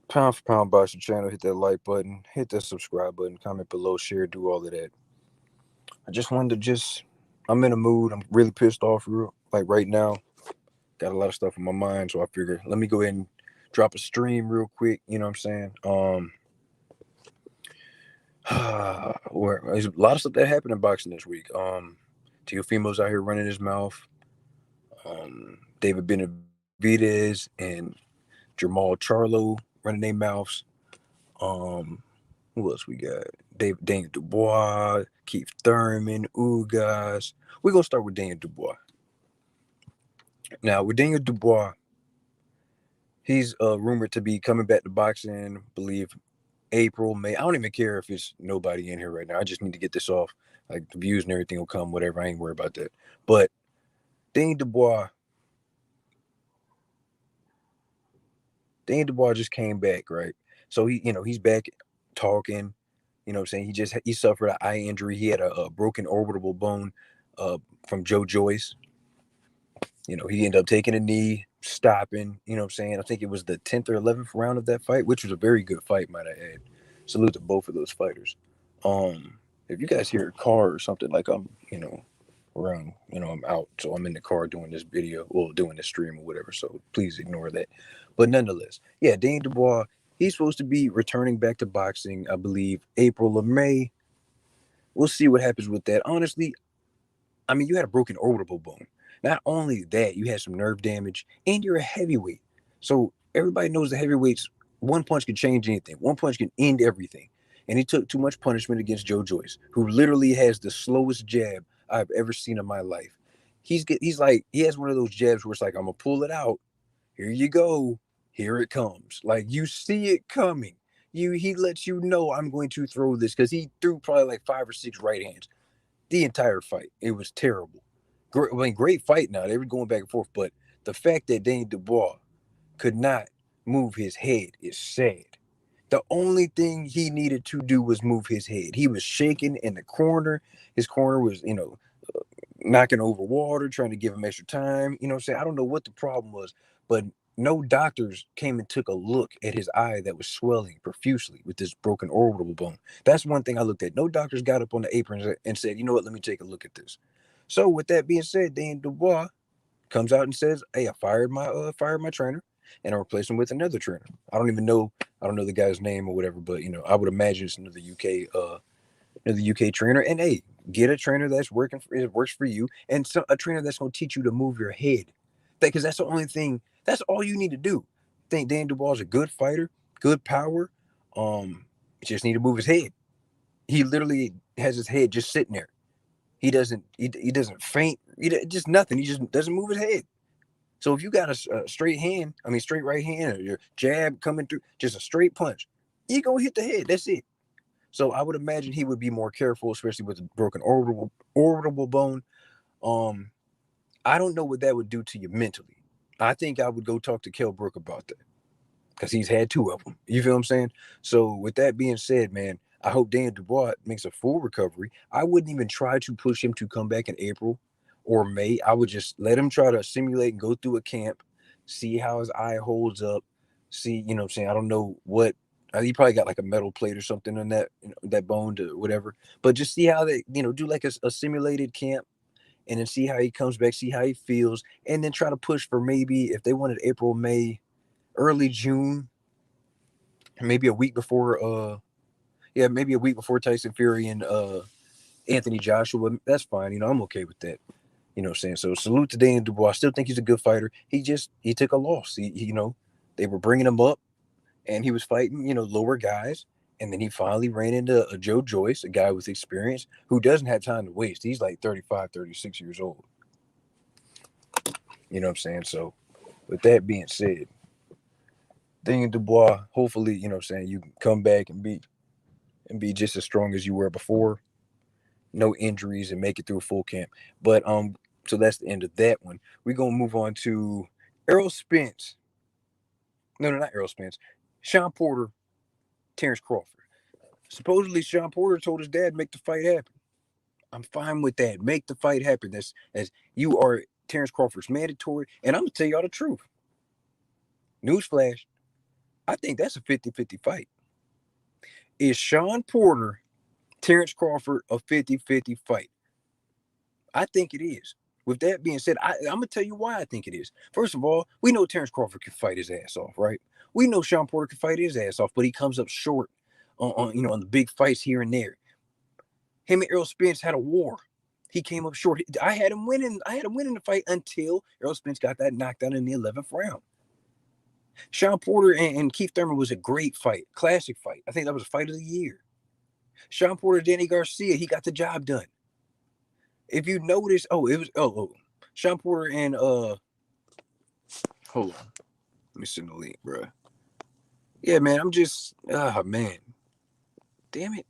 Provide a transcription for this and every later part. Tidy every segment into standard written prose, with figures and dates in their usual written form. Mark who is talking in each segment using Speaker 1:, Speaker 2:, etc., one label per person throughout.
Speaker 1: Pound for pound boxing channel. Hit that like button, hit that subscribe button, comment below, share, do all of that. I just wanted to I'm in a mood. I'm really pissed off like right now. Got a lot of stuff in my mind, so I figured let me go ahead and drop a stream real quick. You know what I'm saying? Where there's a lot of stuff that happened in boxing this week. Teofimo's out here running his mouth. David Benavidez and Jamal Charlo running their mouths. Um, who else we got? Daniel Dubois, Keith Thurman, Ugas. We're gonna start with Daniel Dubois. Now with Daniel Dubois, he's rumored to be coming back to boxing. Believe April, May. I don't even care if it's nobody in here right now. I just need to get this off. Like the views and everything will come, whatever. I ain't worried about that. But Daniel Dubois just came back, right? So he's back talking. You know what I'm saying? He suffered an eye injury. He had a broken orbital bone from Joe Joyce. He ended up taking a knee, stopping. You know what I'm saying? I think it was the 10th or 11th round of that fight, which was a very good fight, might I add. Salute to both of those fighters. If you guys hear a car or something, like I'm, around, I'm out, so I'm in the car doing this video, well, doing this stream or whatever. So please ignore that. But nonetheless, yeah, Dane Dubois, he's supposed to be returning back to boxing, I believe, April or May. We'll see what happens with that. Honestly, I mean, you had a broken orbital bone. Not only that, you had some nerve damage, and you're a heavyweight. So everybody knows the heavyweights, one punch can change anything. One punch can end everything. And he took too much punishment against Joe Joyce, who literally has the slowest jab I've ever seen in my life. He's like, he has one of those jabs where it's like, I'm gonna pull it out. Here you go. Here it comes. Like you see it coming. He lets you know I'm going to throw this because he threw probably like 5 or 6 right hands the entire fight. It was terrible. Great fight now. They were going back and forth, but the fact that Dane Dubois could not move his head is sad. The only thing he needed to do was move his head. He was shaking in the corner. His corner was, knocking over water, trying to give him extra time. You know what I'm saying? I don't know what the problem was, but no doctors came and took a look at his eye that was swelling profusely with this broken orbital bone. That's one thing I looked at. No doctors got up on the apron and said, you know what, let me take a look at this. So with that being said, Dan Dubois comes out and says, hey, I fired my trainer and I replaced him with another trainer. I don't know the guy's name or whatever, but I would imagine it's another UK trainer. And hey, get a trainer that's works for you, and a trainer that's going to teach you to move your head. Because that's the only thing. That's all you need to do. I think Dan Dubois is a good fighter, good power. Just need to move his head. He literally has his head just sitting there. He doesn't. He doesn't faint. Just nothing. He just doesn't move his head. So if you got a straight straight right hand, or your jab coming through, just a straight punch, you gonna hit the head. That's it. So I would imagine he would be more careful, especially with the broken orbital bone. Um, I don't know what that would do to you mentally. I think I would go talk to Kell Brook about that because he's had 2 of them. You feel what I'm saying? So with that being said, man, I hope Dan Dubois makes a full recovery. I wouldn't even try to push him to come back in April or May. I would just let him try to simulate and go through a camp, see how his eye holds up. See, you know what I'm saying? I don't know what he probably got like a metal plate or something on that bone to whatever. But just see how they, do like a simulated camp and then see how he comes back, see how he feels, and then try to push for maybe if they wanted April, May, early June, maybe a week before maybe a week before Tyson Fury and Anthony Joshua. That's fine. I'm okay with that. You know what I'm saying? So salute to Dan Dubois. I still think he's a good fighter. He took a loss. They were bringing him up and he was fighting, lower guys. And then he finally ran into a Joe Joyce, a guy with experience who doesn't have time to waste. He's like 35, 36 years old. You know what I'm saying? So with that being said, Daniel Dubois, hopefully, you can come back and be just as strong as you were before. No injuries and make it through full camp. But so that's the end of that one. We're gonna move on to Errol Spence. No, not Errol Spence. Sean Porter, Terrence Crawford. Supposedly Sean Porter told his dad make the fight happen. I'm fine with that. Make the fight happen. That's as you are Terrence Crawford's mandatory. And I'm gonna tell y'all the truth. Newsflash. I think that's a 50-50 fight. Is Shawn Porter, Terrence Crawford a 50-50 fight? I think it is. With that being said, I'm going to tell you why I think it is. First of all, we know Terrence Crawford can fight his ass off, right? We know Shawn Porter can fight his ass off, but he comes up short on the big fights here and there. Him and Errol Spence had a war. He came up short. I had him winning the fight until Errol Spence got that knockdown in the 11th round. Shawn Porter and Keith Thurman was a great fight, classic fight. I think that was a fight of the year. Shawn Porter, Danny Garcia, he got the job done. If you notice, Shawn Porter and hold on, let me send the link, bro. Yeah, man, I'm just man, damn it.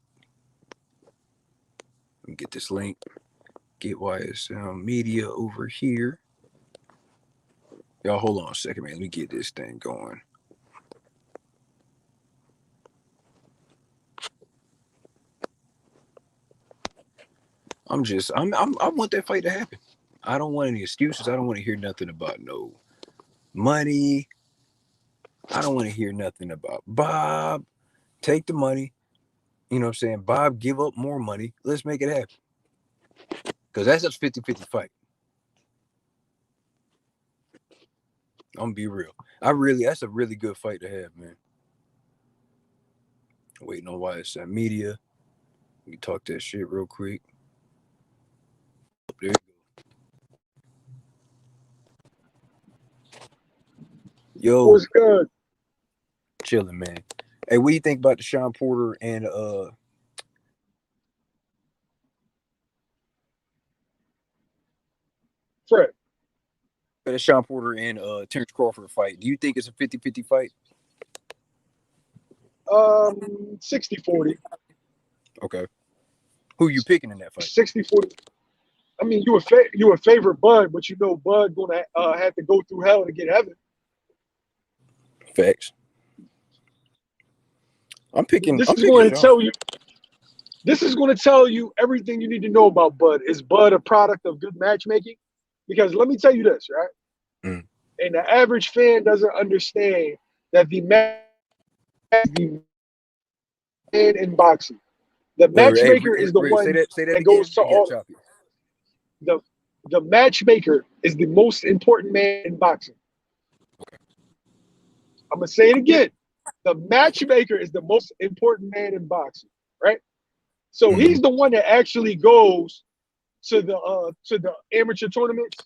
Speaker 1: Let me get this link. Get YSL Media over here. Y'all, hold on a second, man. Let me get this thing going. I want that fight to happen. I don't want any excuses. I don't want to hear nothing about no money. I don't want to hear nothing about Bob. Take the money. You know what I'm saying? Bob, give up more money. Let's make it happen. Because that's a 50-50 fight. I'm going to be real. That's a really good fight to have, man. Waiting on YSL Media. We talk that shit real quick. There you go. Yo.
Speaker 2: What's good?
Speaker 1: Chilling, man. Hey, what do you think about the Shawn Porter and
Speaker 2: Fred?
Speaker 1: The Shawn Porter and Terrence Crawford fight? Do you think it's a 50-50 fight?
Speaker 2: 60-40.
Speaker 1: Okay. Who you picking in that fight?
Speaker 2: 60-40. I mean, you a favorite Bud, but you know Bud gonna have to go through hell to get heaven.
Speaker 1: Facts.
Speaker 2: This is going to tell you everything you need to know about Bud. Is Bud a product of good matchmaking? Because let me tell you this, right?
Speaker 1: Mm.
Speaker 2: And the average fan doesn't understand that the man in boxing. The matchmaker is the one that goes to all. The matchmaker is the most important man in boxing. I'm gonna say it again. The matchmaker is the most important man in boxing, right? So he's the one that actually goes to the amateur tournaments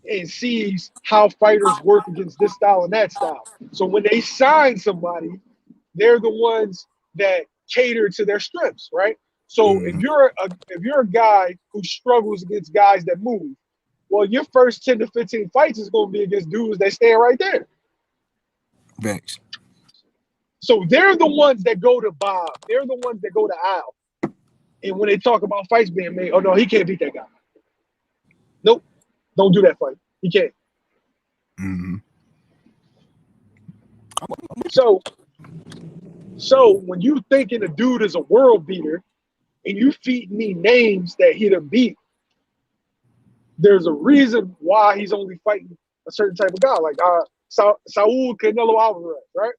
Speaker 2: and sees how fighters work against this style and that style. So when they sign somebody, they're the ones that cater to their strengths, right? So if you're a guy who struggles against guys that move, well, your first 10 to 15 fights is going to be against dudes that stand right there.
Speaker 1: Thanks.
Speaker 2: So they're the ones that go to Bob. They're the ones that go to Al. And when they talk about fights being made, oh no, he can't beat that guy. Nope, don't do that fight. He can't.
Speaker 1: Mm-hmm.
Speaker 2: So when you thinking a dude is a world beater, and you feed me names that he done beat, there's a reason why he's only fighting a certain type of guy, like Saul Canelo Alvarez, right?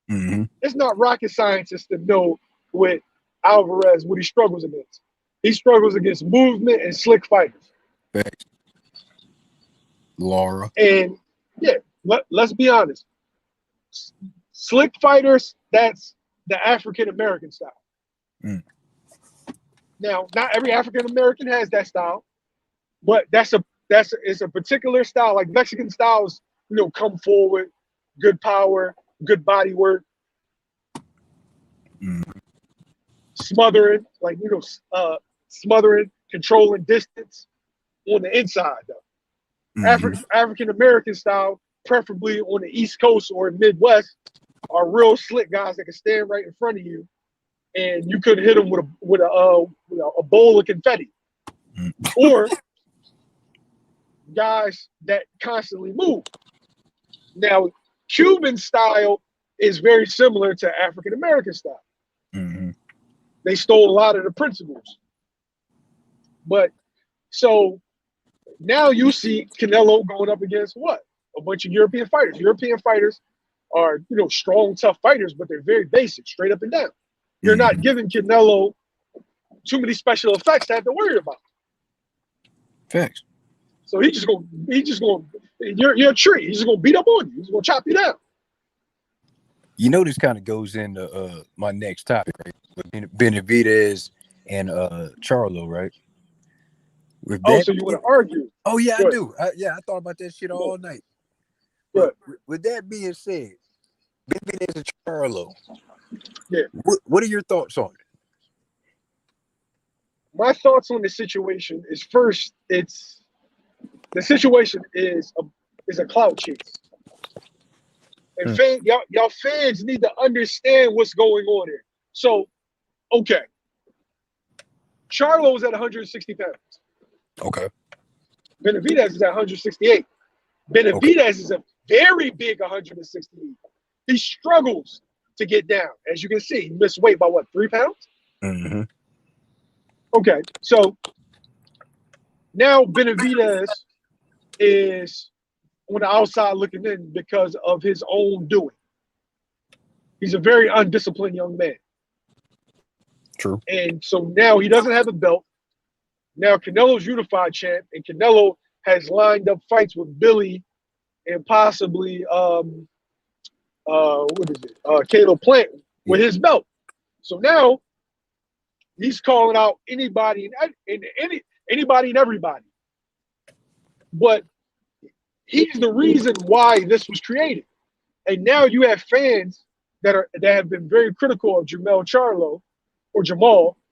Speaker 1: Mm-hmm.
Speaker 2: It's not rocket science to know with Alvarez what he struggles against. He struggles against movement and slick fighters.
Speaker 1: Thanks. Laura. And
Speaker 2: yeah, let's be honest. Slick fighters, that's the African American style. Mm. Now, not every African American has that style, but it's a particular style. Like Mexican styles, come forward, good power, good body work, smothering, smothering, controlling distance on the inside, though. African American style, preferably on the East Coast or Midwest, are real slick guys that can stand right in front of you, and you could hit them with a bowl of confetti, or guys that constantly move. Now, Cuban style is very similar to African American style. Mm-hmm. They stole a lot of the principles, but so now you see Canelo going up against what? A bunch of European fighters. European fighters are, strong, tough fighters, but they're very basic, straight up and down. You're not giving Canelo too many special effects to have to worry about.
Speaker 1: Facts.
Speaker 2: So you're a tree. He's just gonna beat up on you. He's gonna chop you down.
Speaker 1: This kind of goes into my next topic, right? With Benavidez and Charlo, right?
Speaker 2: So you want to argue?
Speaker 1: Oh yeah, I do. I thought about that shit all night. But with that being said, Benavidez and Charlo.
Speaker 2: Yeah.
Speaker 1: What are your thoughts on it?
Speaker 2: My thoughts on the situation is, first, the situation is a clout chase. And y'all fans need to understand what's going on here. So, okay. Charlo is at 160 pounds.
Speaker 1: Okay.
Speaker 2: Benavidez is at 168. Benavidez is a very big 168. He struggles to get down. As you can see, he missed weight by 3 pounds?
Speaker 1: Mm-hmm.
Speaker 2: Okay, so now Benavidez is on the outside looking in because of his own doing. He's a very undisciplined young man.
Speaker 1: True.
Speaker 2: And so now he doesn't have a belt. Now Canelo's unified champ, and Canelo has lined up fights with Billy and possibly Caleb Plant with his belt. So now he's calling out anybody and everybody. But he's the reason why this was created. And now you have fans that have been very critical of Jamal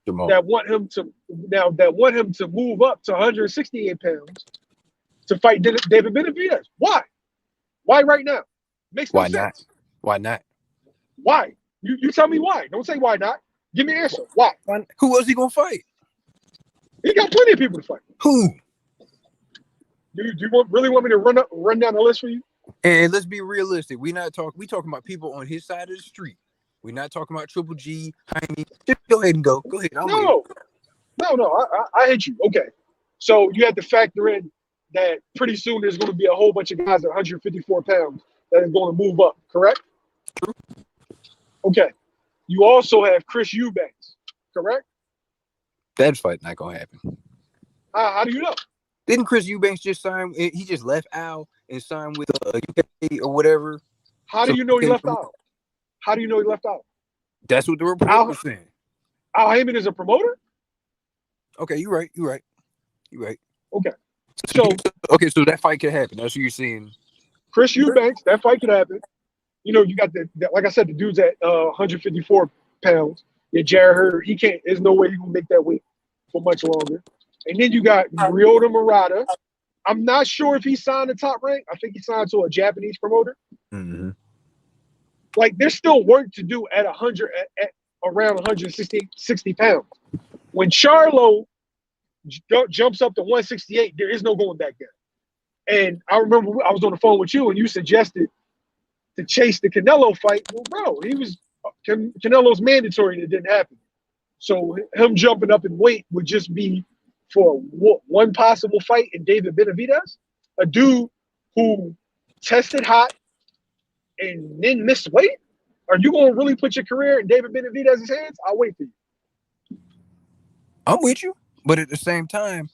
Speaker 2: that want him to move up to 168 pounds to fight David Benavidez. Why? Why right now? Makes no sense.
Speaker 1: Why not?
Speaker 2: Why? You tell me why. Don't say why not. Give me an answer. Why?
Speaker 1: Who else he gonna fight?
Speaker 2: He got plenty of people to fight.
Speaker 1: Who?
Speaker 2: Do you really want me to run down the list for you?
Speaker 1: And let's be realistic. We talking about people on his side of the street. We're not talking about Triple G, Jaime. Just go ahead and go. Go ahead.
Speaker 2: No. I hate you. Okay. So you have to factor in that pretty soon there's going to be a whole bunch of guys at 154 pounds that is going to move up, correct?
Speaker 1: True.
Speaker 2: Okay. You also have Chris Eubanks, correct?
Speaker 1: That fight not going to happen.
Speaker 2: How do you know?
Speaker 1: Didn't Chris Eubanks just sign? He just left Al and signed with UK or whatever.
Speaker 2: How do you know he left out? How do you know he left out?
Speaker 1: That's what the report was saying.
Speaker 2: Al Heyman is a promoter?
Speaker 1: Okay, you're right.
Speaker 2: Okay.
Speaker 1: So that fight could happen. That's what you're saying.
Speaker 2: Chris Eubanks, that fight could happen. You got like I said, the dude's at 154 pounds. Yeah, Jared Herder, he can't. There's no way he will make that weight for much longer. And then you got Ryota Murata. I'm not sure if he signed the top rank. I think he signed to a Japanese promoter.
Speaker 1: Mm-hmm.
Speaker 2: Like, there's still work to do at around 160 pounds. When Charlo jumps up to 168, there is no going back there. And I remember I was on the phone with you and you suggested to chase the Canelo fight. Well, bro, Canelo's mandatory and it didn't happen. So him jumping up in weight would just be for one possible fight in David Benavidez, a dude who tested hot and then missed weight. Are you going to really put your career in David Benavidez's hands? I'll wait for you.
Speaker 1: I'm with you, but at the same time,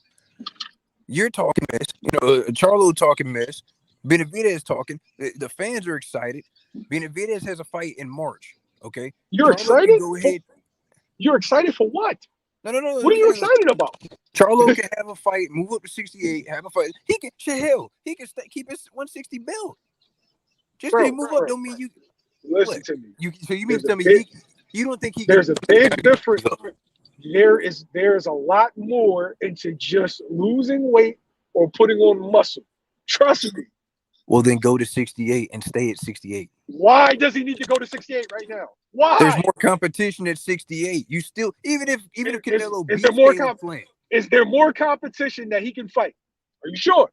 Speaker 1: you're talking mess. Charlo talking mess. Benavidez talking. The fans are excited. Benavidez has a fight in March. Okay,
Speaker 2: you're excited.
Speaker 1: Go ahead.
Speaker 2: You're excited for what?
Speaker 1: No.
Speaker 2: What are you excited about?
Speaker 1: Charlo can have a fight, move up to 68, have a fight. He can keep his 160 belt. Just because he move up don't mean you.
Speaker 2: Listen to me.
Speaker 1: You mean to tell me you don't think he?
Speaker 2: There's a big difference. There's a lot more into just losing weight or putting on muscle. Trust me.
Speaker 1: Well, then go to 68 and stay at 68.
Speaker 2: Why does he need to go to 68 right now? Why?
Speaker 1: There's more competition at 68. You still, even if Canelo beats Plant.
Speaker 2: Is there more competition that he can fight? Are you sure?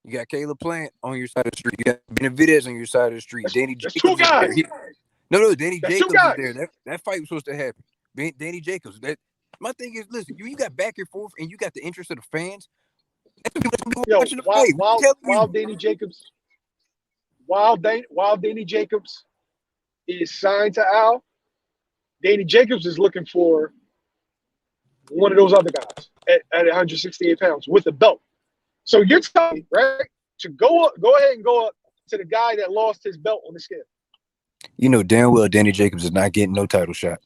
Speaker 1: You got Caleb Plant on your side of the street. You got Benavidez on your side of the street. Danny Jacobs.
Speaker 2: Two guys.
Speaker 1: Danny Jacobs is there. That fight was supposed to happen. Danny Jacobs. My thing is, listen, you got back and forth, and you got the interest of the fans.
Speaker 2: While Danny Jacobs while Danny Jacobs is signed to Al, Danny Jacobs is looking for one of those other guys at 168 pounds with a belt. So you're telling me, right, to go ahead and go up to the guy that lost his belt on the scale.
Speaker 1: You know damn well Danny Jacobs is not getting no title shot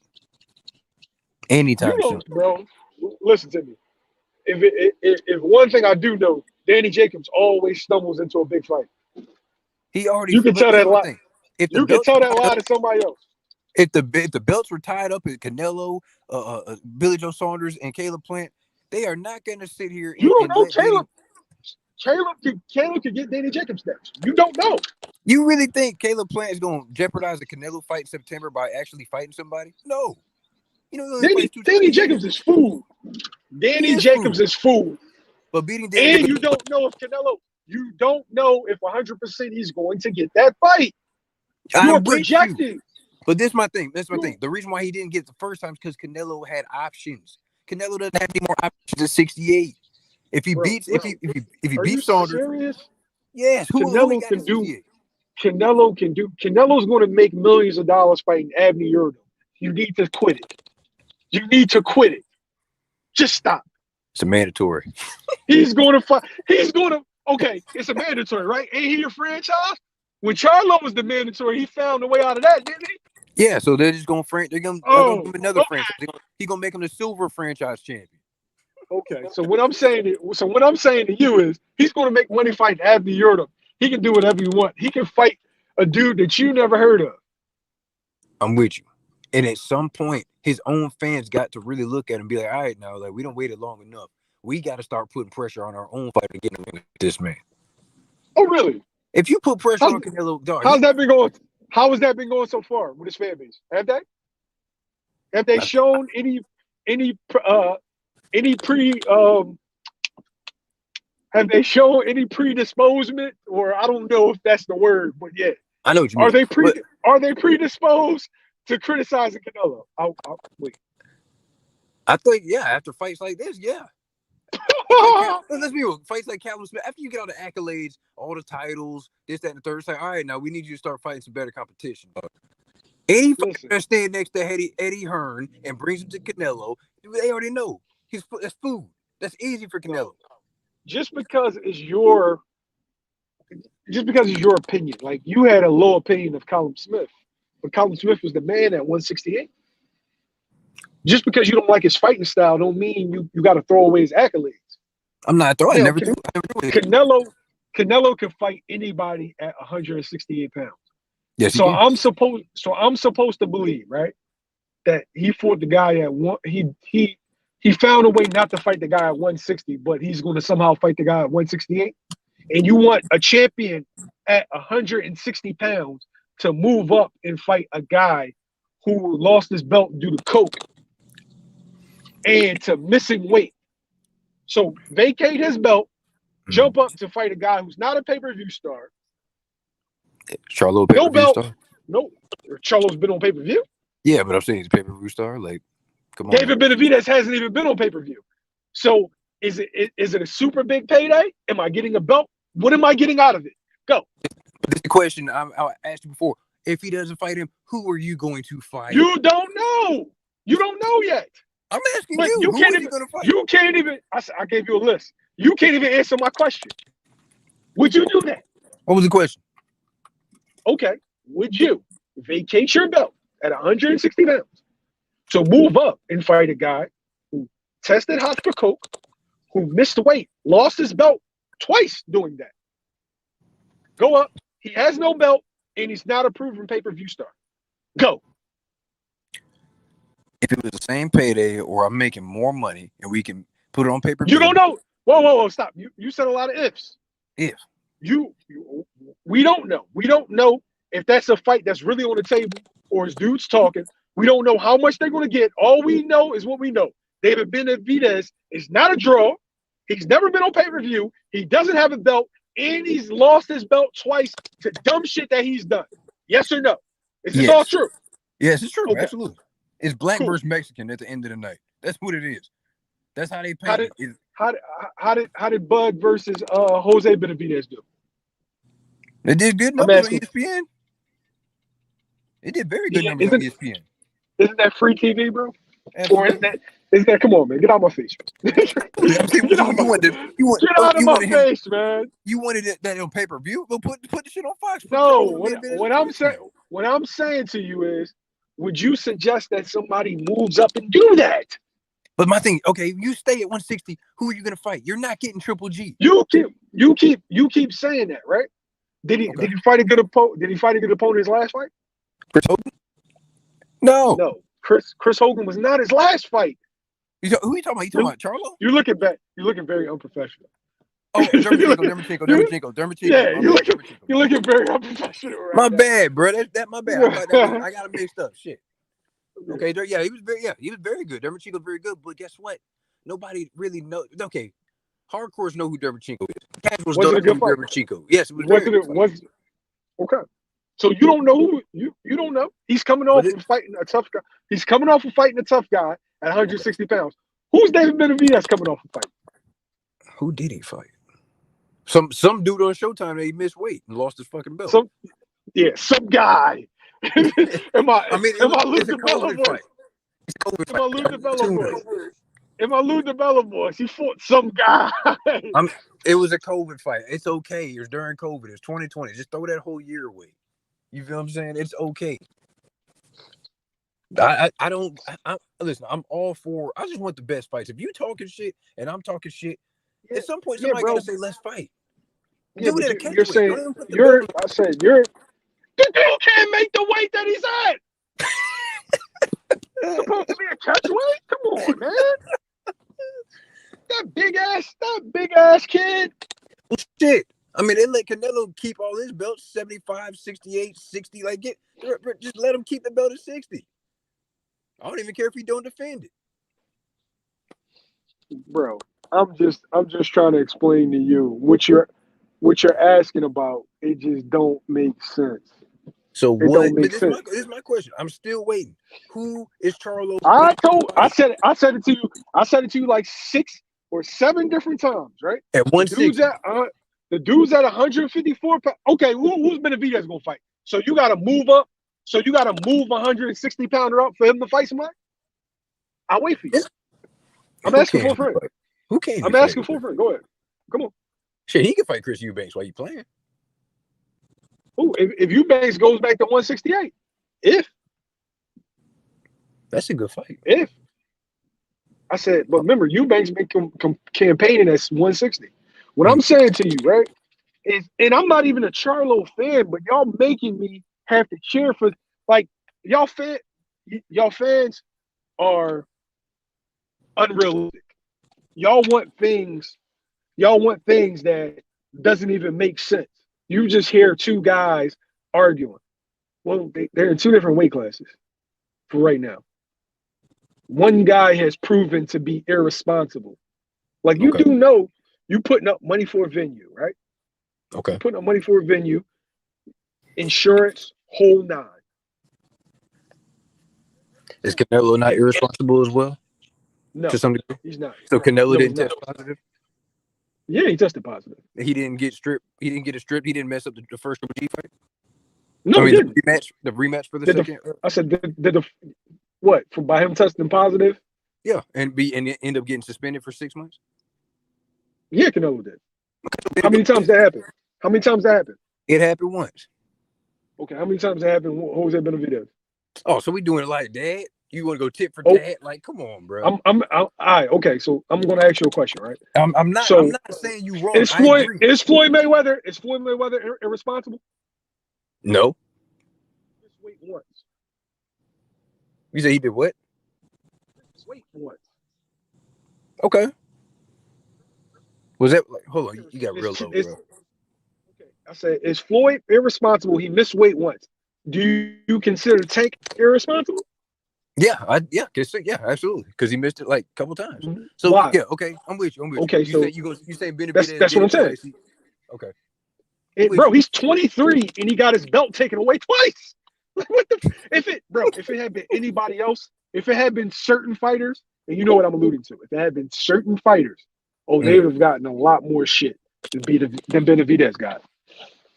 Speaker 1: anytime soon.
Speaker 2: Bro, listen to me. If one thing I do know, Danny Jacobs always stumbles into a big fight.
Speaker 1: He already.
Speaker 2: You can tell that lie.
Speaker 1: You can
Speaker 2: tell that lie to somebody else.
Speaker 1: If the belts were tied up at Canelo, Billy Joe Saunders, and Caleb Plant, they are not going to sit here.
Speaker 2: You don't know Caleb. Caleb could get Danny Jacobs next. You don't know.
Speaker 1: You really think Caleb Plant is going to jeopardize the Canelo fight in September by actually fighting somebody? No. You know,
Speaker 2: Danny Jacobs is food. Danny Jacobs is food.
Speaker 1: But beating Danny
Speaker 2: and you don't know if Canelo. You don't know if 100% he's going to get that fight. You're projecting.
Speaker 1: But this is my thing. That's my thing. The reason why he didn't get it the first time is because Canelo had options. Canelo doesn't have any more options at 68. If he beats Saunders,
Speaker 2: serious?
Speaker 1: Yes.
Speaker 2: Canelo can do. Canelo's going to make millions of dollars fighting Abney Yurdo. You need to quit it. Just stop.
Speaker 1: It's a mandatory.
Speaker 2: He's going to fight. Okay, it's a mandatory, right? Ain't he your franchise? When Charlo was the mandatory, he found a way out of that, didn't he?
Speaker 1: Yeah, so they're just going to give him another franchise. He's going to make him the silver franchise champion.
Speaker 2: Okay, so what I'm saying to you is he's going to make money fighting Abney Yurdo. He can do whatever you want. He can fight a dude that you never heard of.
Speaker 1: I'm with you. And at some point, his own fans got to really look at him and be like, all right, now, like, we don't waited long enough. We got to start putting pressure on our own fight to get him this man.
Speaker 2: Oh, really?
Speaker 1: If you put pressure on Canelo, dog,
Speaker 2: how's that been going? How has that been going so far with his fan base? Have they? Have they shown any predisposement, or I don't know if that's the word, but yeah.
Speaker 1: I know what you mean.
Speaker 2: Are they predisposed to criticizing Canelo? I'll wait.
Speaker 1: I think, yeah, after fights like this, yeah. Let's be real. Fights like Callum Smith, after you get all the accolades, all the titles, this, that, and the third, it's like, all right, now we need you to start fighting some better competition. Any fighter that stand next to Eddie Hearn and brings him to Canelo, they already know. That's food. That's easy for Canelo.
Speaker 2: Just because it's your opinion. Like, you had a low opinion of Callum Smith, but Callum Smith was the man at 168. Just because you don't like his fighting style don't mean you got to throw away his accolades.
Speaker 1: I'm not throwing. I never do.
Speaker 2: Canelo can fight anybody at 168 pounds.
Speaker 1: Yes.
Speaker 2: So I'm supposed to believe, right, that he fought the guy at one. He found a way not to fight the guy at 160, but he's going to somehow fight the guy at 168. And you want a champion at 160 pounds to move up and fight a guy who lost his belt due to coke and to missing weight. So vacate his belt, jump up to fight a guy who's not a pay-per-view star.
Speaker 1: Charlo pay-per-view star?
Speaker 2: No. Charlo's been on pay-per-view?
Speaker 1: Yeah, but I'm saying he's a pay-per-view star. Like, come on.
Speaker 2: David Benavidez hasn't even been on pay-per-view. So is it a super big payday? Am I getting a belt? What am I getting out of it? Go.
Speaker 1: This is the question I asked you before. If he doesn't fight him, who are you going to fight?
Speaker 2: You don't know. You don't know yet.
Speaker 1: I'm asking you. Who are you going to fight?
Speaker 2: You can't even. I gave you a list. You can't even answer my question. Would you do that?
Speaker 1: What was the question?
Speaker 2: Okay. Would you vacate your belt at 160 pounds to move up and fight a guy who tested hot for coke, who missed weight, lost his belt twice doing that? Go up. He has no belt, and he's not a proven pay-per-view star. Go.
Speaker 1: If it was the same payday or I'm making more money and we can put it on pay-per-view.
Speaker 2: You don't know. Whoa, stop. You said a lot of ifs.
Speaker 1: If.
Speaker 2: We don't know. We don't know if that's a fight that's really on the table or is dudes talking. We don't know how much they're going to get. All we know is what we know. David Benavidez is not a draw. He's never been on pay-per-view. He doesn't have a belt, and he's lost his belt twice to dumb shit that he's done. Yes or no? Is this all true?
Speaker 1: Yes, it's true.
Speaker 2: Okay.
Speaker 1: Absolutely. It's black versus Mexican at the end of the night. That's what it is. That's how they paint it.
Speaker 2: How did Bud versus Jose Benavidez do?
Speaker 1: It did good
Speaker 2: I'm
Speaker 1: numbers on
Speaker 2: asking.
Speaker 1: ESPN. It did very good
Speaker 2: Yeah,
Speaker 1: numbers on ESPN.
Speaker 2: isn't that free TV, bro? Or
Speaker 1: Absolutely.
Speaker 2: isn't that? Come on, man, get out of my face.
Speaker 1: I'm saying
Speaker 2: Get out of my get out of my face, man.
Speaker 1: You wanted that on pay-per-view? Well, put the shit on Fox. Put
Speaker 2: No,
Speaker 1: Charlo and Benavidez
Speaker 2: what
Speaker 1: on
Speaker 2: I'm
Speaker 1: Fox
Speaker 2: saying
Speaker 1: now.
Speaker 2: what I'm saying to you is, would you suggest that somebody moves up and do that?
Speaker 1: But my thing, okay, you stay at 160. Who are you gonna fight? You're not getting Triple G.
Speaker 2: You keep saying that, right? Did he fight a good opponent? Did he fight a good opponent his last fight?
Speaker 1: Chris Hogan? No.
Speaker 2: No. Chris Hogan was not his last fight.
Speaker 1: Who are you talking about? You talking about Charlo?
Speaker 2: You're looking back. You're looking very unprofessional.
Speaker 1: Oh, Dermachenko.
Speaker 2: Yeah, you're looking very unprofessional right
Speaker 1: my
Speaker 2: now.
Speaker 1: bad, bro. That my bad. I thought I got it mixed up. Shit. Okay, he was very good. Dermachenko's very good, but guess what? Nobody really knows. Okay, hardcores know who Dermachenko is. Casuals don't know who Dermachenko. Yes, it was
Speaker 2: okay. So you don't know who you don't know. He's coming off of fighting a tough guy. He's coming off of fighting a tough guy at 160 pounds. Who's David Benavidez coming off of fight?
Speaker 1: Who did he fight? Some dude on Showtime that he missed weight and lost his fucking belt.
Speaker 2: Some guy. Am I losing Bella voice? Am I losing Bella voice? Am I losing Bella voice? He fought some guy.
Speaker 1: It was a COVID fight. It's okay. It was during COVID. It's 2020. Just throw that whole year away. You feel what I'm saying? It's okay. Listen, I'm all for. I just want the best fights. If you talking shit and I'm talking shit, at some point somebody gotta say let's fight.
Speaker 2: Yeah, you're saying I said the dude can't make the weight that he's at. Supposed to be a catch weight? Come on, man. That big ass kid.
Speaker 1: Well, shit. I mean, they let Canelo keep all his belts 75, 68, 60. Like, just let him keep the belt at 60. I don't even care if he don't defend it.
Speaker 2: Bro, I'm just trying to explain to you what you're asking about. It just don't make sense.
Speaker 1: So what? This is my question. I'm still waiting. Who is Charlo?
Speaker 2: I said it to you. I said it to you like 6 or 7 different times, right?
Speaker 1: At 160.
Speaker 2: The dude's at 154 pounds. Okay, who's Benavidez gonna fight? So you gotta move up. So you gotta move 160 pounder up for him to fight somebody? I'll wait for you. I'm asking for a friend.
Speaker 1: Who can?
Speaker 2: I'm asking for a friend. Go ahead. Come on.
Speaker 1: Shit, he can fight Chris Eubanks while you playing.
Speaker 2: Oh, if Eubanks goes back to 168,
Speaker 1: that's a good fight.
Speaker 2: I said, but remember, Eubanks been campaigning at 160. What I'm saying to you, right, is, and I'm not even a Charlo fan, but y'all making me have to cheer for, like, y'all fans are unrealistic. Y'all want things that doesn't even make sense. You just hear 2 guys arguing. Well, they're in 2 different weight classes for right now. One guy has proven to be irresponsible. Like, you do know you putting up money for a venue, right?
Speaker 1: Okay.
Speaker 2: You're putting up money for a venue, insurance, whole 9.
Speaker 1: Is Canelo not irresponsible as well?
Speaker 2: No,
Speaker 1: to some degree?
Speaker 2: He's not.
Speaker 1: So Canelo didn't test positive?
Speaker 2: Yeah, he tested positive.
Speaker 1: He didn't get stripped. He didn't get a strip. He didn't mess up the first Triple G fight?
Speaker 2: No, he didn't.
Speaker 1: The rematch for the second?
Speaker 2: I said, what? By him testing positive?
Speaker 1: Yeah, and end up getting suspended for 6 months?
Speaker 2: Yeah, Canelo did. How many times that happened?
Speaker 1: It happened once.
Speaker 2: Okay, how many times that happened? Jose Benavidez?
Speaker 1: Oh, so we doing it like that? You want to go tit for tat? Like, come on, bro.
Speaker 2: Okay, so I'm going to ask you a question, right?
Speaker 1: I'm not saying you wrong.
Speaker 2: Is Floyd Mayweather irresponsible?
Speaker 1: No.
Speaker 2: Just wait once.
Speaker 1: You say he did what?
Speaker 2: Just wait once.
Speaker 1: Okay. Was that like? Hold on, you got real low, bro.
Speaker 2: Okay, I said, is Floyd irresponsible? He missed weight once. Do you consider Tank irresponsible?
Speaker 1: Yeah, absolutely. Because he missed it like a couple times.
Speaker 2: Mm-hmm.
Speaker 1: So yeah, okay, I'm with you.
Speaker 2: Okay,
Speaker 1: you say Benavidez.
Speaker 2: That's what I'm saying.
Speaker 1: Okay.
Speaker 2: Bro, he's 23 and he got his belt taken away twice. What the? If it had been anybody else, if it had been certain fighters, and you know what I'm alluding to, if it had been certain fighters, they would have gotten a lot more shit than Benavidez got.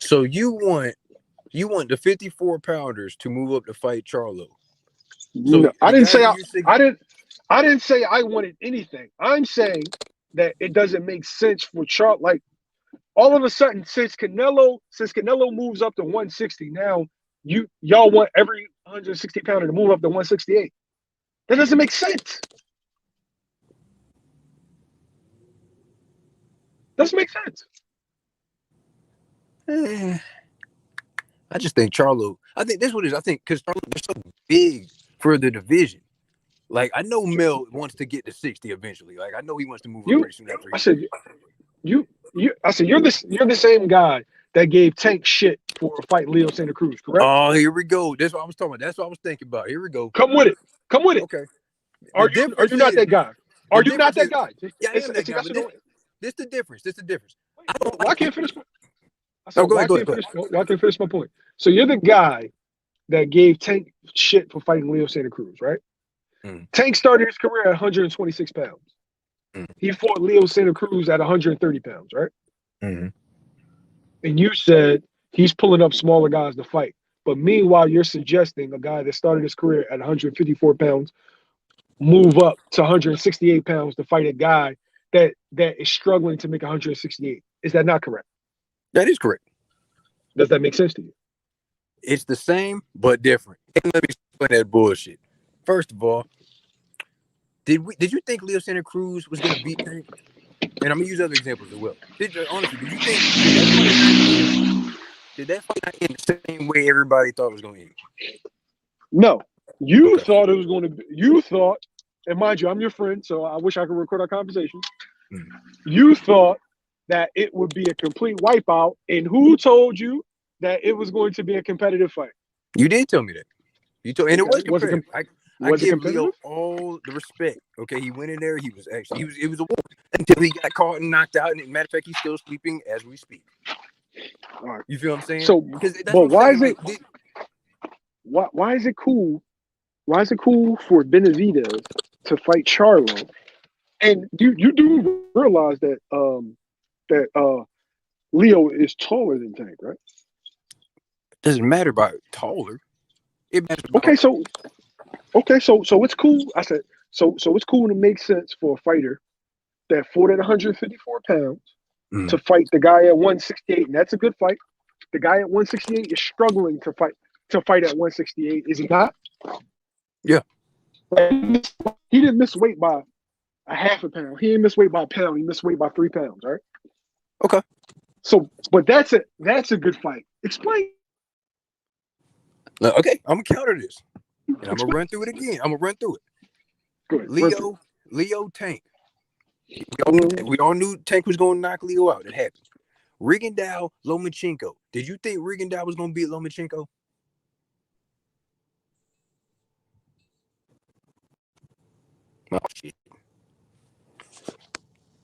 Speaker 1: So you want the 54 pounders to move up to fight Charlo. So
Speaker 2: No, I
Speaker 1: the
Speaker 2: didn't
Speaker 1: guy
Speaker 2: say
Speaker 1: that you're saying,
Speaker 2: I didn't say I wanted anything. I'm saying that it doesn't make sense for Charlo. Like all of a sudden, since Canelo moves up to 160, now y'all want every 160 pounder to move up to 168. That doesn't make sense. Doesn't make sense.
Speaker 1: I just think Charlo. I think that's what it is. I think because Charlo is so big for the division. Like I know Mel wants to get to 60 eventually. Like I know he wants to move up pretty soon after.
Speaker 2: I said you're the same guy that gave Tank shit for fighting Leo Santa Cruz, correct?
Speaker 1: Oh, here we go. That's what I was talking about. That's what I was thinking about. Here we go.
Speaker 2: Come with it.
Speaker 1: Okay.
Speaker 2: Are you not that guy? Are you not that guy?
Speaker 1: Yeah, I am that guy. But this the difference. This the difference.
Speaker 2: I don't like. I can't finish.
Speaker 1: Go ahead.
Speaker 2: Why can't finish my point? So you're the guy that gave Tank shit for fighting Leo Santa Cruz, right? Tank started his career at 126 pounds. He fought Leo Santa Cruz at 130 pounds, right? And you said he's pulling up smaller guys to fight. But meanwhile, you're suggesting a guy that started his career at 154 pounds move up to 168 pounds to fight a guy that is struggling to make 168. Is that not correct?
Speaker 1: That is correct.
Speaker 2: Does that make sense to you?
Speaker 1: It's the same but different. And let me explain that bullshit. First of all, did you think Leo Santa Cruz was gonna beat Tank? And I'm gonna use other examples as well. Honestly, did you think did that fight not end the same way everybody thought it was gonna end?
Speaker 2: No. You thought it was going to be, you thought, and mind you, I'm your friend, so I wish I could record our conversation. You thought that it would be a complete wipeout, and who told you that it was going to be a competitive fight?
Speaker 1: You did tell me that. You told, and it was competitive. I give Leo
Speaker 2: competitive?
Speaker 1: all the respect. Okay, he went in there. It was a war until he got caught and knocked out. And matter of fact, he's still sleeping as we speak.
Speaker 2: All right.
Speaker 1: You feel what I'm saying?
Speaker 2: So, but why is it?
Speaker 1: Like,
Speaker 2: why is it cool? Why is it cool for Benavidez to fight Charlo? And you do realize that Leo is taller than Tank, right?
Speaker 1: Doesn't matter about taller. It matters about
Speaker 2: so it's cool. I said so it's cool to make sense for a fighter that fought at 154 pounds to fight the guy at 168, and that's a good fight. The guy at 168 is struggling to fight at 168, is he not?
Speaker 1: Yeah.
Speaker 2: He didn't miss weight by a half a pound. He didn't miss weight by a pound. He missed weight by 3 pounds, right?
Speaker 1: Okay.
Speaker 2: So, but that's a good fight. Explain.
Speaker 1: Okay, I'm gonna counter this, and I'm gonna run through it again. I'm gonna run through it.
Speaker 2: Go ahead.
Speaker 1: Leo Tank. We all knew Tank was gonna knock Leo out. It happened. Rigondeaux, Lomachenko. Did you think Rigondeaux was gonna beat Lomachenko? Oh shit.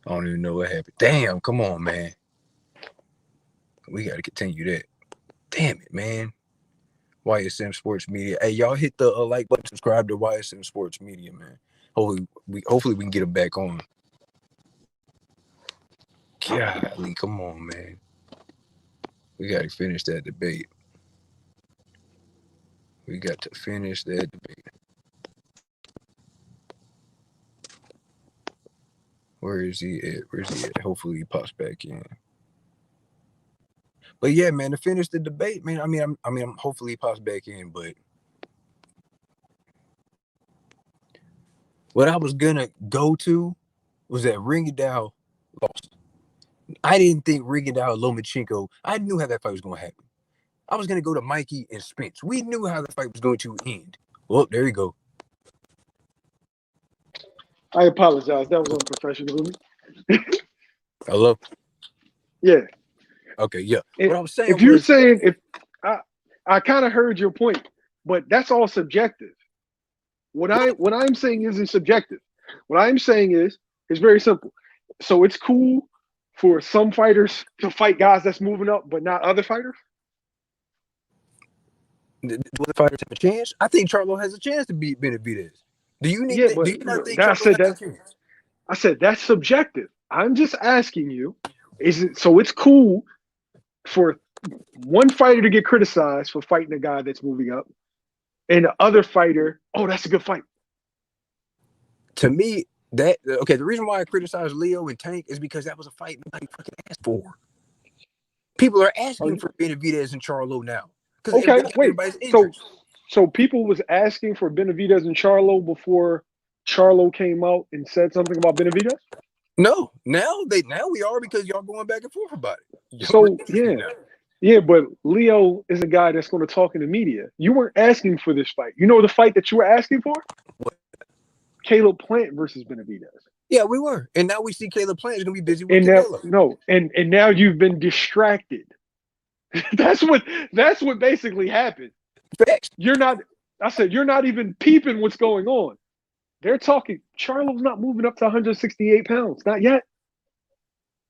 Speaker 1: I don't even know what happened. Damn, come on, man. We gotta continue that. Damn it, man. YSM Sports Media. Hey, y'all hit the like button, subscribe to YSM Sports Media, man. Hopefully we can get them back on. Golly, come on, man. We got to finish that debate. Where is he at? Hopefully he pops back in. But yeah, man, to finish the debate, man. I'm hopefully he pops back in, but what I was gonna go to was that Rigondeaux lost. I didn't think Rigondeaux Lomachenko. I knew how that fight was gonna happen. I was gonna go to Mikey and Spence. We knew how the fight was going to end. Well, there you go.
Speaker 2: I apologize. That was unprofessional of me.
Speaker 1: Hello?
Speaker 2: Yeah.
Speaker 1: Okay, yeah. What I was saying
Speaker 2: I kind of heard your point, but that's all subjective. What I'm saying isn't subjective. What I'm saying is it's very simple. So it's cool for some fighters to fight guys that's moving up, but not other fighters.
Speaker 1: Do the fighters have a chance? I think Charlo has a chance to beat Benavidez. Do you not think Charlo has a chance?
Speaker 2: I said that's subjective. I'm just asking you, is it so it's cool for one fighter to get criticized for fighting a guy that's moving up, and the other fighter, oh, that's a good fight.
Speaker 1: To me, the reason why I criticize Leo and Tank is because that was a fight nobody fucking asked for. People are asking for Benavidez and Charlo now.
Speaker 2: Okay, wait.
Speaker 1: Everybody's interest.
Speaker 2: So people was asking for Benavidez and Charlo before Charlo came out and said something about Benavidez?
Speaker 1: No, now we are, because y'all going back and forth about it.
Speaker 2: So yeah, but Leo is a guy that's going to talk in the media. You weren't asking for this fight. You know the fight that you were asking for?
Speaker 1: What?
Speaker 2: Caleb Plant versus Benavidez.
Speaker 1: Yeah, we were, and now we see Caleb Plant is going to be busy with Canelo.
Speaker 2: And now you've been distracted. that's what basically happened.
Speaker 1: Facts.
Speaker 2: You're not even peeping what's going on. They're talking. Charlo's not moving up to 168 pounds. Not yet.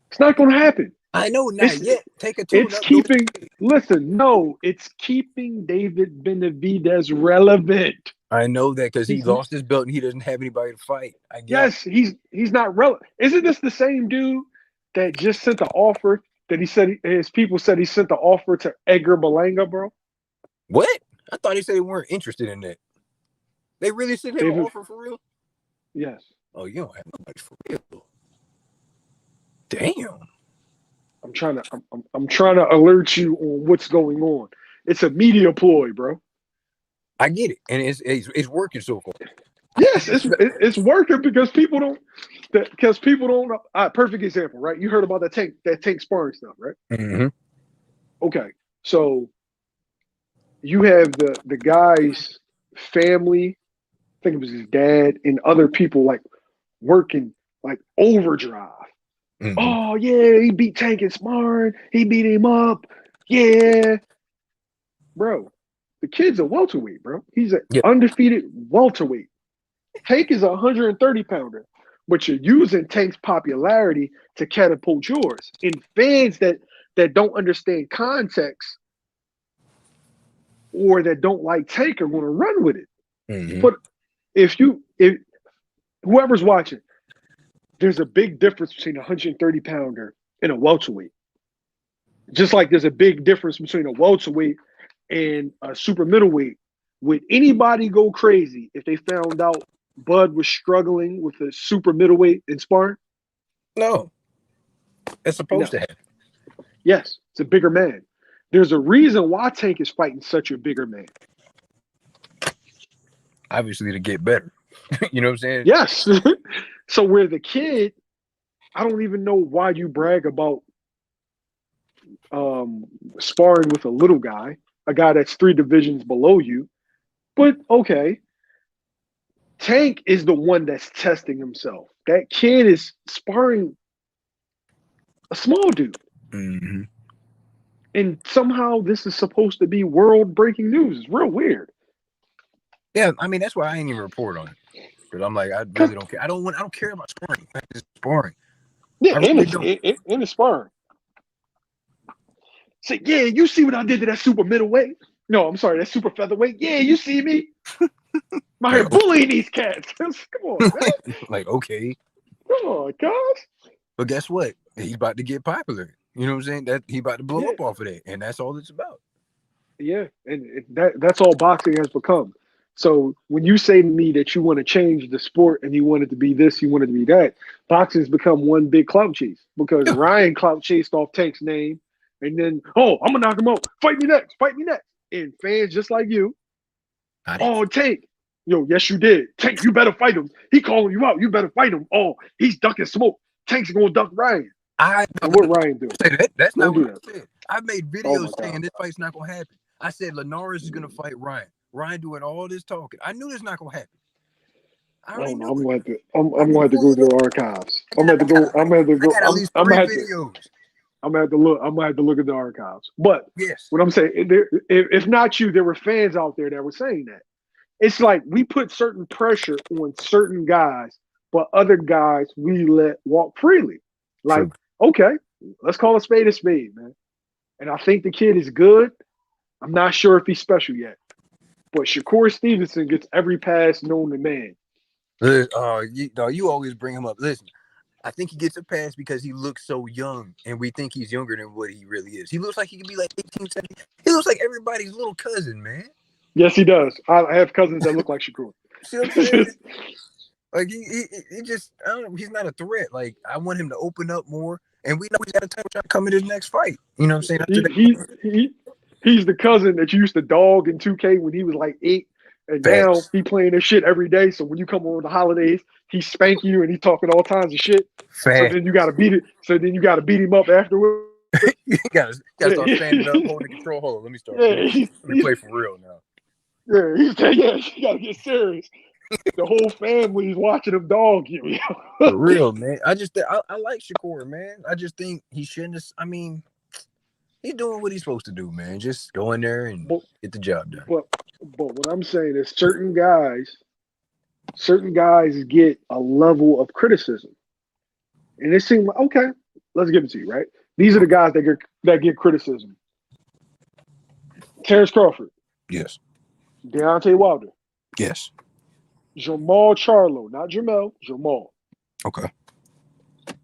Speaker 2: It's not going to happen.
Speaker 1: I know, not yet. Take a tune.
Speaker 2: It's keeping. Listen, no, it's keeping David Benavidez relevant.
Speaker 1: I know that because he lost his belt and he doesn't have anybody to fight. I guess.
Speaker 2: Yes, he's not relevant. Isn't this the same dude that just sent the offer that he said his people said he sent the offer to Edgar Berlanga, bro?
Speaker 1: What? I thought he said they weren't interested in that. They really sent him an offer for real?
Speaker 2: Yes.
Speaker 1: Oh, you don't have nobody for real. Damn.
Speaker 2: I'm trying to alert you on what's going on. It's a media ploy, bro.
Speaker 1: I get it, and it's working so far.
Speaker 2: Yes, it's working because people don't. Perfect example, right? You heard about that tank sparring stuff, right?
Speaker 1: Mm-hmm.
Speaker 2: Okay, so you have the guy's family. I think it was his dad and other people like working like overdrive. Mm-hmm. Oh yeah, he beat Tank in sparring. He beat him up. Yeah, bro. The kid's a welterweight, bro. He's an undefeated welterweight. Tank is a 130-pounder, but you're using Tank's popularity to catapult yours. And fans that don't understand context or that don't like Tank are going to run with it. Mm-hmm. But if whoever's watching, there's a big difference between a 130-pounder and a welterweight. Just like there's a big difference between a welterweight and a super middleweight. Would anybody go crazy if they found out Bud was struggling with a super middleweight in sparring?
Speaker 1: No. It's supposed to happen.
Speaker 2: Yes, it's a bigger man. There's a reason why Tank is fighting such a bigger man.
Speaker 1: Obviously to get better. You know what I'm saying?
Speaker 2: Yes. So where the kid, I don't even know why you brag about sparring with a little guy, a guy that's 3 divisions below you. But okay, Tank is the one that's testing himself. That kid is sparring a small dude.
Speaker 1: Mm-hmm.
Speaker 2: And somehow this is supposed to be world-breaking news. It's real weird.
Speaker 1: Yeah, I mean, that's why I ain't even report on it. Because I'm like, I really don't care. I don't care about sparring. It's sparring.
Speaker 2: Yeah, in the sparring. Say, yeah, you see what I did to that super middleweight? No, I'm sorry, that super featherweight. Yeah, you see me? My hair bullying these cats. Come on, man.
Speaker 1: Like, okay.
Speaker 2: Come on, guys.
Speaker 1: But guess what? He's about to get popular. You know what I'm saying? That he about to blow up off of that. And that's all it's about.
Speaker 2: Yeah, and that's all boxing has become. So when you say to me that you want to change the sport and you want it to be this, you want it to be that, boxing's become one big clout chase because Ryan clout chased off Tank's name. And then, I'm going to knock him out. Fight me next. And fans just like you, Tank. Yo, yes, you did. Tank, you better fight him. He calling you out. You better fight him. Oh, he's ducking smoke. Tank's going to duck Ryan. And what Ryan do?
Speaker 1: That's not what I said. I made videos saying this fight's not going to happen. I said Linares is going to fight Ryan. Ryan doing all this talking. I knew this not going to happen. I'm
Speaker 2: going to have to go to the archives. I'm going to have to look at the archives. But
Speaker 1: yes,
Speaker 2: what I'm saying, if not you, there were fans out there that were saying that. It's like we put certain pressure on certain guys, but other guys we let walk freely. Like, okay, let's call a spade, man. And I think the kid is good. I'm not sure if he's special yet. But Shakur Stevenson gets every pass known to man.
Speaker 1: You always bring him up. Listen, I think he gets a pass because he looks so young, and we think he's younger than what he really is. He looks like he could be like 18, 17. He looks like everybody's little cousin, man.
Speaker 2: Yes, he does. I have cousins that look like Shakur.
Speaker 1: See what I'm saying? Like he just, I don't know. He's not a threat. Like I want him to open up more, and we know he's got a title shot coming in his next fight. You know what I'm saying? After
Speaker 2: He's the cousin that you used to dog in 2K when he was like 8, and now
Speaker 1: Facts.
Speaker 2: he playing this shit every day. So when you come over the holidays, he spank you and he talking all kinds of shit. So
Speaker 1: Facts.
Speaker 2: then you gotta beat it. So then you gotta beat him up afterwards.
Speaker 1: You gotta start standing up, holding the control. Hold on, let me start. Let me play for real now.
Speaker 2: Yeah, you gotta get serious. The whole family's watching him dog you.
Speaker 1: For real, man. I like Shakur, man. I just think he shouldn't have. I mean, he's doing what he's supposed to do, man. Just go in there and get the job done.
Speaker 2: But what I'm saying is certain guys get a level of criticism. And it seemed like, okay, let's give it to you, right? These are the guys that get criticism. Terrence Crawford.
Speaker 1: Yes.
Speaker 2: Deontay Wilder.
Speaker 1: Yes.
Speaker 2: Jamal Charlo, not Jamel, Jamal.
Speaker 1: Okay.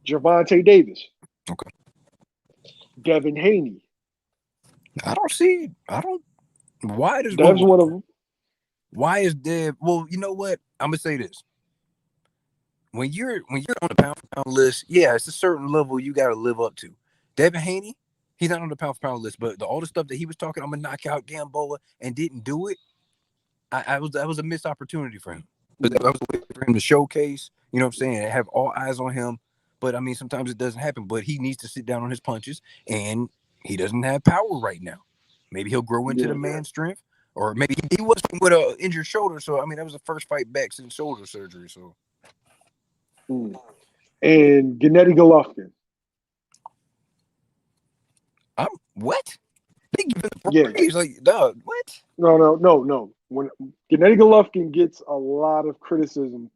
Speaker 2: Gervonta Davis.
Speaker 1: Okay.
Speaker 2: Devin Haney.
Speaker 1: Why does
Speaker 2: Dev's one of them.
Speaker 1: Why is Dev? Well, you know what? I'm gonna say this. When you're on the pound for pound list, yeah, it's a certain level you got to live up to. Devin Haney, he's not on the pound for pound list, but all the stuff that he was talking, I'm gonna knock out Gamboa and didn't do it. That was a missed opportunity for him. But that was a way for him to showcase, you know what I'm saying, and have all eyes on him. But I mean, sometimes it doesn't happen. But he needs to sit down on his punches, and he doesn't have power right now. Maybe he'll grow into the man's strength, or maybe he was with an injured shoulder. So I mean, that was the first fight back since shoulder surgery. So.
Speaker 2: And Gennady Golovkin.
Speaker 1: What?
Speaker 2: Yeah.
Speaker 1: He's like, dog, what?
Speaker 2: No. When Gennady Golovkin gets a lot of criticism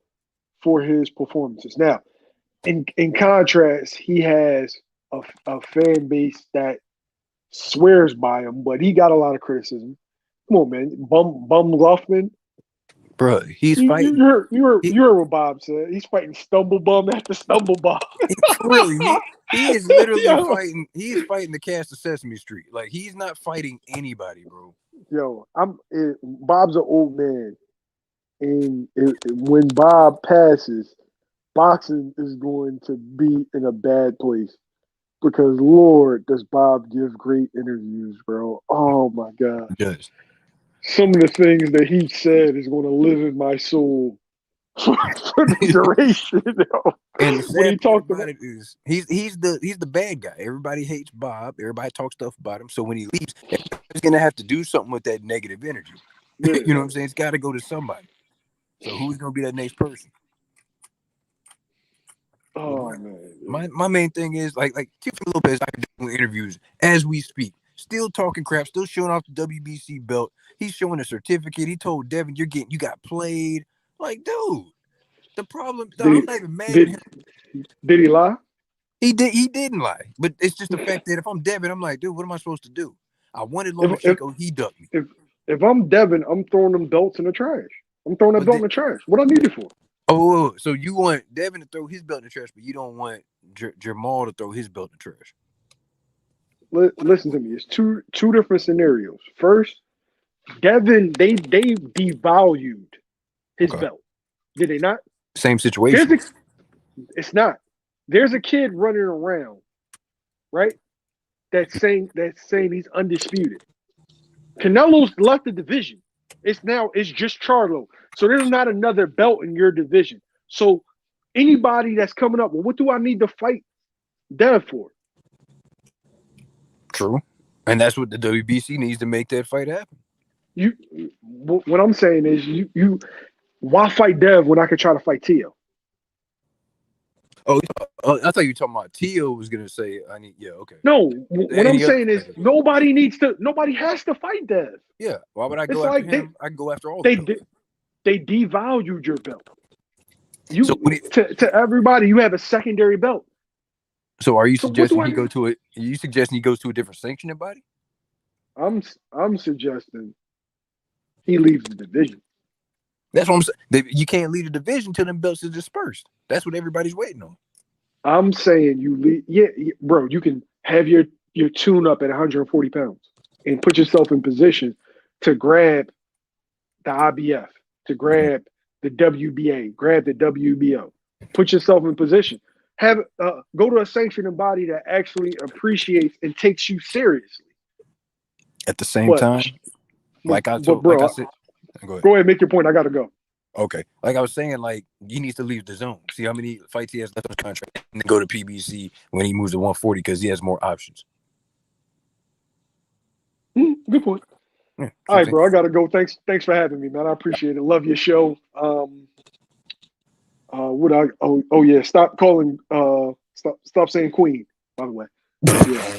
Speaker 2: for his performances. Now, in contrast, he has a fan base that swears by him, but he got a lot of criticism. Come on, man. Bum Golovkin.
Speaker 1: Bro, he's fighting.
Speaker 2: You heard what Bob said. He's fighting stumble bum after stumble bum.
Speaker 1: Really, he is literally fighting. He is fighting the cast of Sesame Street. Like he's not fighting anybody, bro.
Speaker 2: Yo, Bob's an old man, and when Bob passes, boxing is going to be in a bad place because Lord, does Bob give great interviews, bro? Oh my God,
Speaker 1: He does.
Speaker 2: Some of the things that he said is going to live in my soul for the duration.
Speaker 1: And the sad part about it is he's the bad guy. Everybody hates Bob. Everybody talks stuff about him. So when he leaves, he's gonna have to do something with that negative energy.
Speaker 2: Yeah.
Speaker 1: You know what I'm saying? It's got to go to somebody. So who's gonna be that next person?
Speaker 2: Oh man.
Speaker 1: My main thing is like Teofimo Lopez. I can do interviews as we speak. Still talking crap, still showing off the WBC belt. He's showing a certificate. He told Devin, you got played. Like, dude, the problem, I'm not even mad at him.
Speaker 2: Did he lie?
Speaker 1: He didn't lie. But it's just the fact that if I'm Devin, I'm like, dude, what am I supposed to do? I wanted Lomachenko, he ducked me.
Speaker 2: If I'm Devin, I'm throwing them belts in the trash. I'm throwing that belt in the trash. What I need it for?
Speaker 1: Oh, so you want Devin to throw his belt in the trash, but you don't want Jamal to throw his belt in the trash.
Speaker 2: Listen to me. It's two different scenarios. First, Devin, they devalued his belt. Did they not?
Speaker 1: Same situation.
Speaker 2: It's not. There's a kid running around, right? That's saying he's undisputed. Canelo's left the division. It's just Charlo. So there's not another belt in your division. So anybody that's coming up, well, what do I need to fight Dev for?
Speaker 1: True. And that's what the WBC needs to make that fight happen.
Speaker 2: What I'm saying is you why fight Dev when I could try to fight Teo?
Speaker 1: Oh, I thought you were talking about Teo was gonna say okay.
Speaker 2: No, what I'm saying is nobody has to fight Dev.
Speaker 1: Yeah. Why would I go after him? I can go after all
Speaker 2: they devalued your belt. To everybody, you have a secondary belt.
Speaker 1: So are you suggesting he goes to a different sanctioning body?
Speaker 2: I'm suggesting he leaves the division.
Speaker 1: That's what I'm saying. You can't leave the division until them belts are dispersed. That's what everybody's waiting on.
Speaker 2: I'm saying you leave. Yeah, bro, you can have your tune up at 140 pounds and put yourself in position to grab the IBF, to grab the WBA, grab the WBO. Put yourself in position. Have go to a sanctioning body that actually appreciates and takes you seriously.
Speaker 1: At the same
Speaker 2: But
Speaker 1: time, like I
Speaker 2: bro,
Speaker 1: said, go ahead.
Speaker 2: go ahead, make your point. I gotta go.
Speaker 1: Okay, like I was saying, like he needs to leave the zone. See how many fights he has left on his contract, and then go to PBC when he moves to 140 because he has more options.
Speaker 2: Good point.
Speaker 1: Yeah,
Speaker 2: All
Speaker 1: see what I'm
Speaker 2: right,
Speaker 1: saying?
Speaker 2: bro. I gotta go. Thanks for having me, man. I appreciate it. Love your show. What I oh yeah. Stop calling. Stop saying Queen. By the way. Yeah.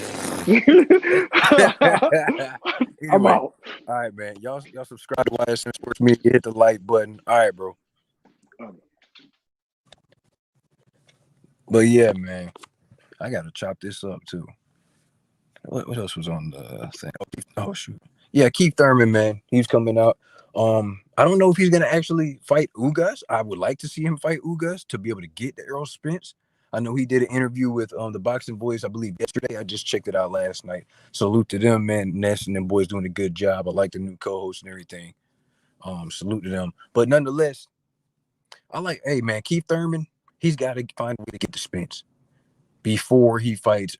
Speaker 2: I'm
Speaker 1: Anyway,
Speaker 2: out.
Speaker 1: all right, man. Y'all subscribe to YSM Sports Media. Hit the like button. All right, bro.
Speaker 2: Um,
Speaker 1: But yeah, man, I gotta chop this up too. What else was on the thing? Oh shoot. Yeah, Keith Thurman, man. He's coming out. I don't know if he's gonna actually fight Ugas. I would like to see him fight Ugas to be able to get the Errol Spence. I know he did an interview with the Boxing Boys, I believe yesterday. I just checked it out last night. Salute to them, man. Ness and them boys doing a good job. I like the new co-host and everything. Salute to them. But nonetheless, hey man, Keith Thurman, he's got to find a way to get the Spence before he fights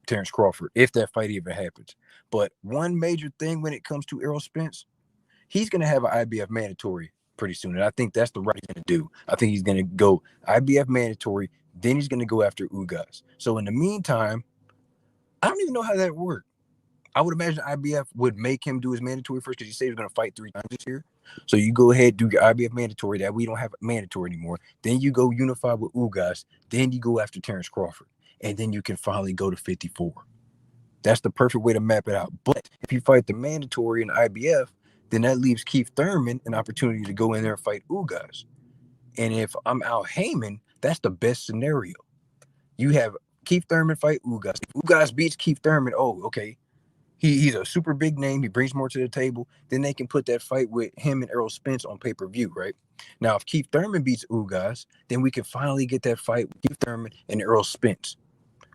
Speaker 1: Terrence Crawford, if that fight even happens. But one major thing when it comes to Errol Spence, he's going to have an IBF mandatory pretty soon. And I think that's the right thing to do. I think he's going to go IBF mandatory, then he's going to go after Ugas. So in the meantime, I don't even know how that worked. I would imagine IBF would make him do his mandatory first because he said he's going to fight 3 times this year. So you go ahead, do your IBF mandatory. That we don't have mandatory anymore. Then you go unify with Ugas. Then you go after Terrence Crawford. And then you can finally go to 54. That's the perfect way to map it out. But if you fight the mandatory in IBF, then that leaves Keith Thurman an opportunity to go in there and fight Ugas. And if I'm Al Heyman, that's the best scenario. You have Keith Thurman fight Ugas. If Ugas beats Keith Thurman, oh, okay. He's a super big name. He brings more to the table. Then they can put that fight with him and Errol Spence on pay-per-view, right? Now, if Keith Thurman beats Ugas, then we can finally get that fight with Keith Thurman and Errol Spence,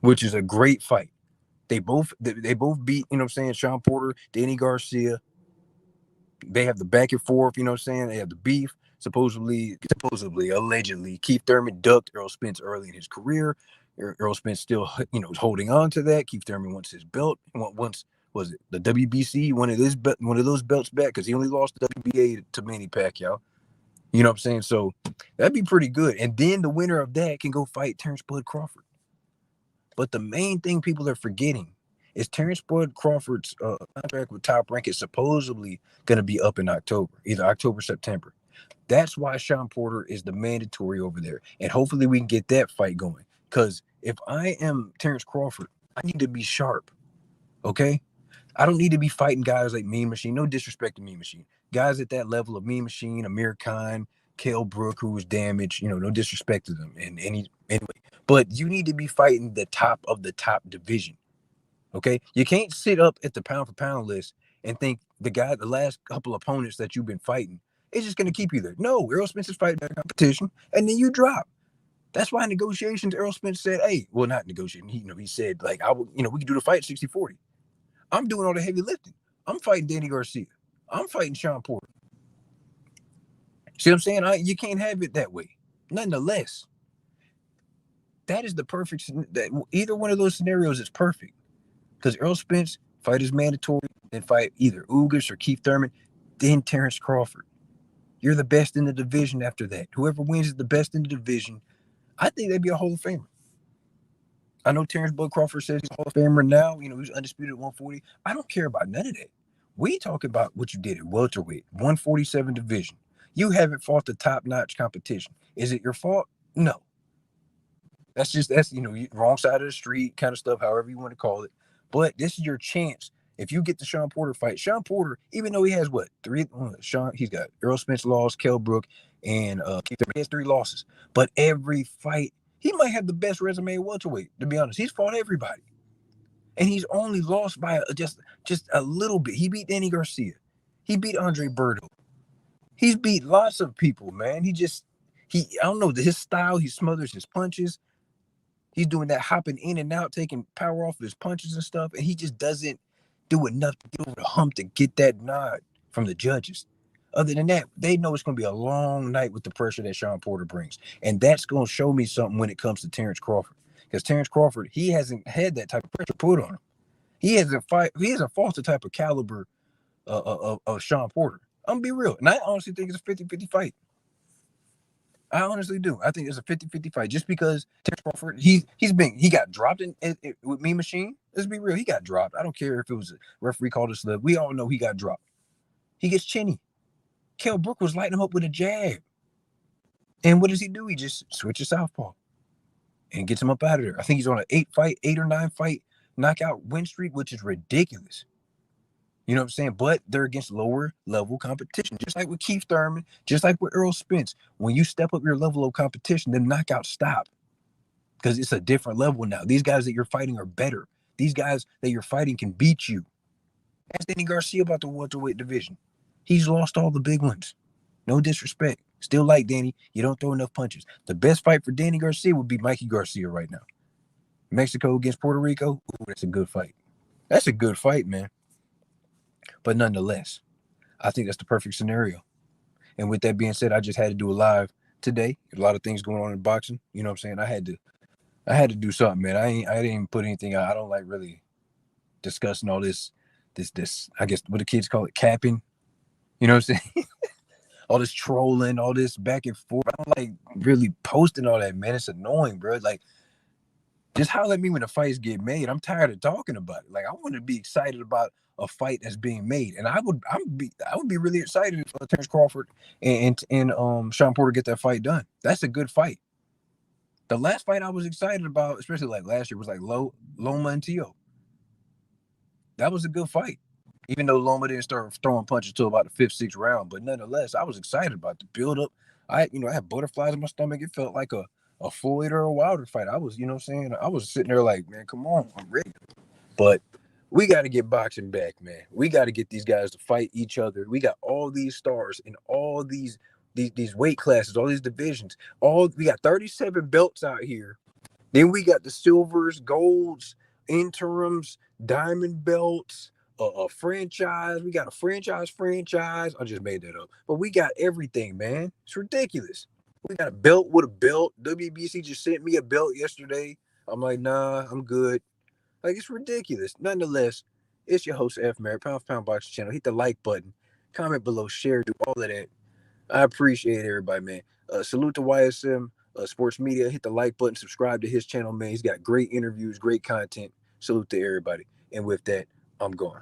Speaker 1: which is a great fight. They both beat, you know what I'm saying, Sean Porter, Danny Garcia. They have the back and forth, you know what I'm saying? They have the beef. Supposedly, allegedly, Keith Thurman ducked Errol Spence early in his career. Errol Spence still, is holding on to that. Keith Thurman wants his belt. Once was it the WBC? One of those belts back because he only lost the WBA to Manny Pacquiao. You know what I'm saying? So that'd be pretty good. And then the winner of that can go fight Terrence Bud Crawford. But the main thing people are forgetting is Terrence Bud Crawford's contract with Top Rank is supposedly going to be up in October, either October, September. That's why Sean Porter is the mandatory over there. And hopefully we can get that fight going. Because if I am Terrence Crawford, I need to be sharp. Okay? I don't need to be fighting guys like Mean Machine. No disrespect to Mean Machine. Guys at that level of Mean Machine, Amir Khan, Cale Brook, who was damaged. No disrespect to them. And anyway, but you need to be fighting the top of the top division. Okay, you can't sit up at the pound for pound list and think the last couple opponents that you've been fighting is just going to keep you there. No, Errol Spence is fighting that competition, and then you drop. That's why negotiations, Errol Spence said, "Hey, well, not negotiating. He said like I would, we could do the fight 60-40. I'm doing all the heavy lifting. I'm fighting Danny Garcia. I'm fighting Sean Porter. See what I'm saying? You can't have it that way. Nonetheless, that is the perfect. Either one of those scenarios is perfect. Because Errol Spence fight is mandatory, then fight either Ugas or Keith Thurman, then Terrence Crawford. You're the best in the division after that. Whoever wins is the best in the division. I think they'd be a Hall of Famer. I know Terrence Bud Crawford says he's a Hall of Famer now. He's undisputed at 140. I don't care about none of that. We talk about what you did at welterweight, 147 division. You haven't fought the top-notch competition. Is it your fault? No. That's wrong side of the street kind of stuff, however you want to call it. But this is your chance. If you get the Sean Porter fight, Sean Porter, even though he has he's got Errol Spence loss, Kell Brook, and he has 3 losses. But every fight, he might have the best resume at welterweight, to be honest. He's fought everybody. And he's only lost by just a little bit. He beat Danny Garcia. He beat Andre Berto. He's beat lots of people, man. I don't know, his style, he smothers his punches. He's doing that hopping in and out, taking power off of his punches and stuff, and he just doesn't do enough to get over the hump to get that nod from the judges. Other than that, they know it's going to be a long night with the pressure that Shawn Porter brings, and that's going to show me something when it comes to Terrence Crawford. Because Terrence Crawford, he hasn't had that type of pressure put on him. He hasn't fought the type of caliber of Shawn Porter. I'm gonna be real, and I honestly think it's a 50-50 fight. I honestly do. I think it's a 50-50 fight just because Terrence Crawford, he got dropped with Mean Machine. Let's be real, he got dropped. I don't care if it was a referee called a slip. We all know he got dropped. He gets chinny. Kell Brook was lighting him up with a jab. And what does he do? He just switches southpaw and gets him up out of there. I think he's on an 8 or 9 fight knockout win streak, which is ridiculous. You know what I'm saying? But they're against lower level competition, just like with Keith Thurman, just like with Earl Spence. When you step up your level of competition, then knockouts stop because it's a different level now. These guys that you're fighting are better. These guys that you're fighting can beat you. Ask Danny Garcia about the welterweight division. He's lost all the big ones. No disrespect. Still like Danny. You don't throw enough punches. The best fight for Danny Garcia would be Mikey Garcia right now. Mexico against Puerto Rico. Ooh, that's a good fight. That's a good fight, man. But nonetheless, I think that's the perfect scenario. And with that being said, I just had to do a live today. A lot of things going on in boxing. You know what I'm saying? I had to do something, man. I didn't even put anything out. I don't like really discussing all this, I guess what the kids call it, capping. You know what I'm saying? All this trolling, all this back and forth. I don't like really posting all that, man. It's annoying, bro. Like, just holler at me when the fights get made. I'm tired of talking about it. Like, I want to be excited about a fight that's being made, and I would be really excited if Terrence Crawford and Shawn Porter get that fight done. That's a good fight. The last fight I was excited about, especially like last year, was like Loma and Tio. That was a good fight, even though Loma didn't start throwing punches until about the 5th, 6th round. But nonetheless, I was excited about the build up. I had butterflies in my stomach. It felt like a Floyd or a Wilder fight. I was, you know what I'm saying? I was sitting there like, man, come on, I'm ready. But we got to get boxing back, man. We got to get these guys to fight each other. We got all these stars in all these weight classes, all these divisions. We got 37 belts out here. Then we got the silvers, golds, interims, diamond belts, a franchise. We got a franchise. I just made that up. But we got everything, man. It's ridiculous. We got a belt with a belt. WBC just sent me a belt yesterday. I'm like, nah, I'm good. Like, it's ridiculous. Nonetheless, it's your host, F. Mary, Pound for Pound Boxing Channel. Hit the like button. Comment below. Share. Do all of that. I appreciate everybody, man. Salute to YSM Sports Media. Hit the like button. Subscribe to his channel, man. He's got great interviews, great content. Salute to everybody. And with that, I'm gone.